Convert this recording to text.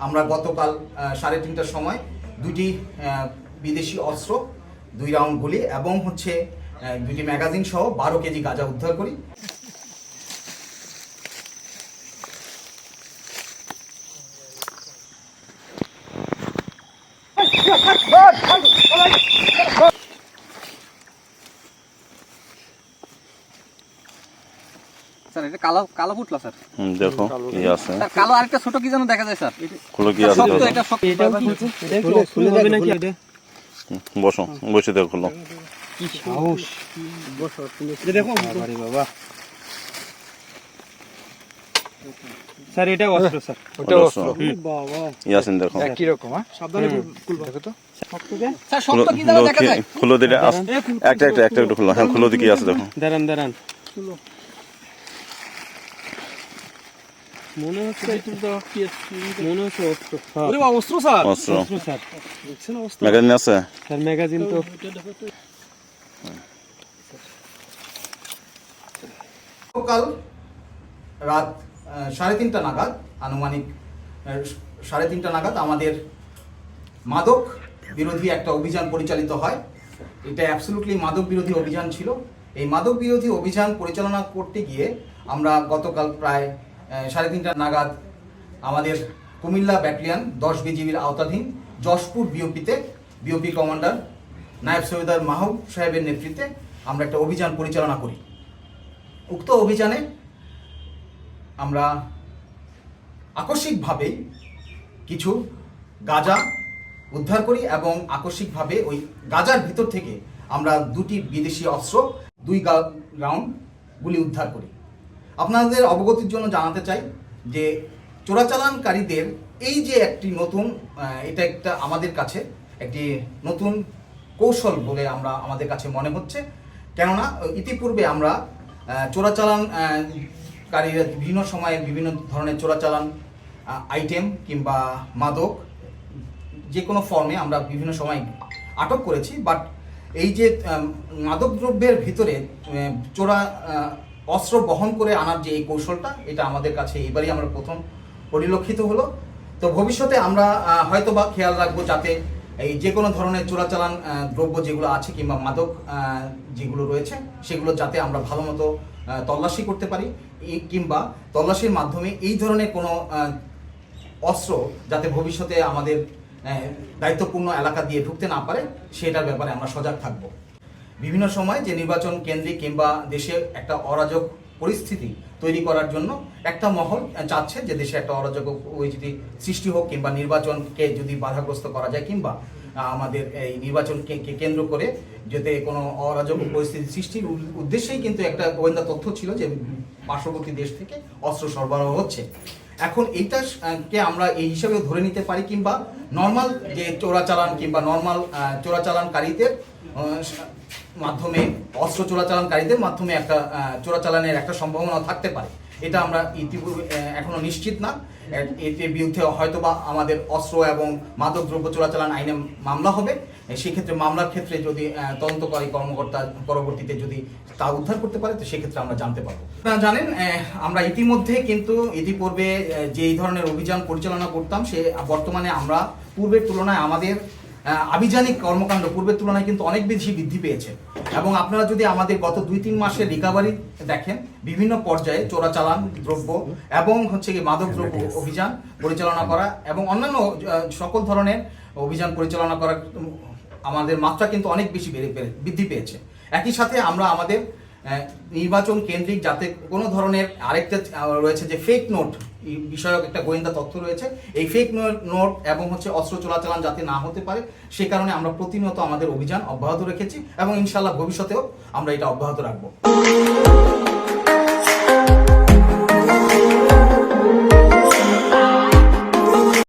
আমরা গতকাল 3:30টার সময় দুটি বিদেশি অস্ত্র, 2 রাউন্ড গুলি এবং হচ্ছে 2টি ম্যাগাজিন সহ 12 কেজি গাঁজা উদ্ধার করি। স্যার এটা কালো কালো ফুটলো স্যার। দেখো কি আছে। স্যার কালো আরেকটা ছোট কি যেন দেখা যায় স্যার। খুলো কি আছে? শক্ত, এটা শক্ত। এটা খুলে হবে নাকি এটা? বসো, বসে দেখো খুলো। কি সাহস! বসো তুমি। দেখো আরে বাবা। স্যার এটা অস্ত্র স্যার। ওটা অস্ত্র। বাবা। ইয়াসিন দেখো। কি রকম হ্যাঁ? সাবধানে খুলবা। দেখো তো। শক্ত দেন। স্যার শক্ত কি যেন দেখা যায়। খুলো দিলে একটা খুলো। হ্যাঁ খুলো দি কি আছে দেখো। দাঁড়ান। খুলো। মনে হচ্ছে এটা কি আছে? মনে হচ্ছে অস্ত্র। ওরে বাবা অস্ত্র স্যার। অস্ত্র স্যার। দেখছেন অস্ত্র? ম্যাগাজিন আছে? স্যার ম্যাগাজিন তো গতকাল রাত 3:30 নাগাদ, আনুমানিক 3:30 নাগাদ আমাদের মাদক বিরোধী একটা অভিযান পরিচালিত হয়। এটা অ্যাবসলিউটলি মাদক বিরোধী অভিযান ছিল। এই মাদক বিরোধী অভিযান পরিচালনা করতে গিয়ে আমরা গতকাল প্রায় 3:30 নাগাদ আমাদের কুমিল্লা ব্যাটালিয়ন 10 বিজিবির আওতাধীন যশপুর বিওপি কমান্ডার নায়েব সৈয়দার মাহবুব সাহেবের নেতৃত্বে আমরা একটা অভিযান পরিচালনা করি। উক্ত অভিযানে আমরা আকস্মিকভাবেই কিছু গাঁজা উদ্ধার করি এবং আকস্মিকভাবে ওই গাঁজার ভিতর থেকে আমরা 2টি বিদেশি অস্ত্র, 2 রাউন্ড গুলি উদ্ধার করি। আপনাদের অবগতির জন্য জানাতে চাই যে চোরাচালানকারীদের এই যে একটি নতুন, এটা একটা আমাদের কাছে একটি নতুন কৌশল বলে আমাদের কাছে মনে হচ্ছে। কেননা ইতিপূর্বে আমরা চোরাচালানকারীরা বিভিন্ন সময়ে বিভিন্ন ধরনের চোরাচালান আইটেম কিংবা মাদক যে কোনো ফর্মে আমরা বিভিন্ন সময় আটক করেছি। বাট এই যে মাদকদ্রব্যের ভিতরে অস্ত্র বহন করে আনার যে এই কৌশলটা, এটা আমাদের কাছে এবারই আমরা প্রথম পরিলক্ষিত হলো। তো ভবিষ্যতে আমরা হয়তো বা খেয়াল রাখবো যাতে এই যে কোনো ধরনের চোরাচালান দ্রব্য যেগুলো আছে কিংবা মাদক যেগুলো রয়েছে সেগুলো যাতে আমরা ভালো মতো তল্লাশি করতে পারি, কিংবা তল্লাশির মাধ্যমে এই ধরনের কোনো অস্ত্র যাতে ভবিষ্যতে আমাদের দায়িত্বপূর্ণ এলাকা দিয়ে ঢুকতে না পারে, সেটার ব্যাপারে আমরা সজাগ থাকব। বিভিন্ন সময় যে নির্বাচন কেন্দ্রিক কিংবা দেশে একটা অরাজক পরিস্থিতি তৈরি করার জন্য একটা মহল চাচ্ছে যে দেশে একটা অরাজক পরিস্থিতি সৃষ্টি হোক, কিংবা নির্বাচনকে যদি বাধাগ্রস্ত করা যায়, কিংবা আমাদের এই নির্বাচনকে কেন্দ্র করে যাতে কোনো অরাজক পরিস্থিতি সৃষ্টির উদ্দেশ্যেই কিন্তু একটা গোয়েন্দা তথ্য ছিল যে পার্শ্ববর্তী দেশ থেকে অস্ত্র সরবরাহ হচ্ছে। এখন এইটাকে আমরা এই হিসাবেও ধরে নিতে পারি, কিংবা নর্মাল যে চোরাচালান কিংবা নর্মাল চোরাচালানকারীদের মাধ্যমে, অস্ত্র চোরাচালানকারীদের মাধ্যমে একটা চোরাচালানের একটা সম্ভাবনা থাকতে পারে। এটা আমরা ইতিপূর্বে এখনো নিশ্চিত না। এর বিরুদ্ধে হয়তোবা আমাদের অস্ত্র এবং মাদক দ্রব্য চোরাচালান আইনে মামলা হবে। সেক্ষেত্রে মামলার ক্ষেত্রে যদি তদন্তকারী কর্মকর্তা পরবর্তীতে যদি তা উদ্ধার করতে পারে, তো সেক্ষেত্রে আমরা জানতে পারবো। আপনারা জানেন আমরা ইতিমধ্যে কিন্তু ইতিপূর্বে যে এই ধরনের অভিযান পরিচালনা করতাম, সে বর্তমানে আমরা পূর্বের তুলনায় আমাদের আভিযানিক কর্মকাণ্ড পূর্বের তুলনায় কিন্তু অনেক বেশি বৃদ্ধি পেয়েছে। এবং আপনারা যদি আমাদের গত 2-3 মাসের রিকভারি দেখেন, বিভিন্ন পর্যায়ে চোরাচালান দ্রব্য এবং মাদক দ্রব্য অভিযান পরিচালনা করা এবং অন্যান্য সকল ধরনের অভিযান পরিচালনা করার আমাদের মাত্রা কিন্তু অনেক বেশি বৃদ্ধি পেয়েছে। একই সাথে আমরা আমাদের নির্বাচন কেন্দ্রিক যাতে কোনো ধরনের আরেকটা রয়েছে যে ফেক নোট বিষয়ক একটা গোয়েন্দা তথ্য রয়েছে, এই ফেক নোট এবং অস্ত্র চোরাচালান যাতে না হতে পারে, সে কারণে আমরা প্রতিনিয়ত আমাদের অভিযান অব্যাহত রেখেছি এবং ইনশাআল্লাহ ভবিষ্যতেও আমরা এটা অব্যাহত রাখবো।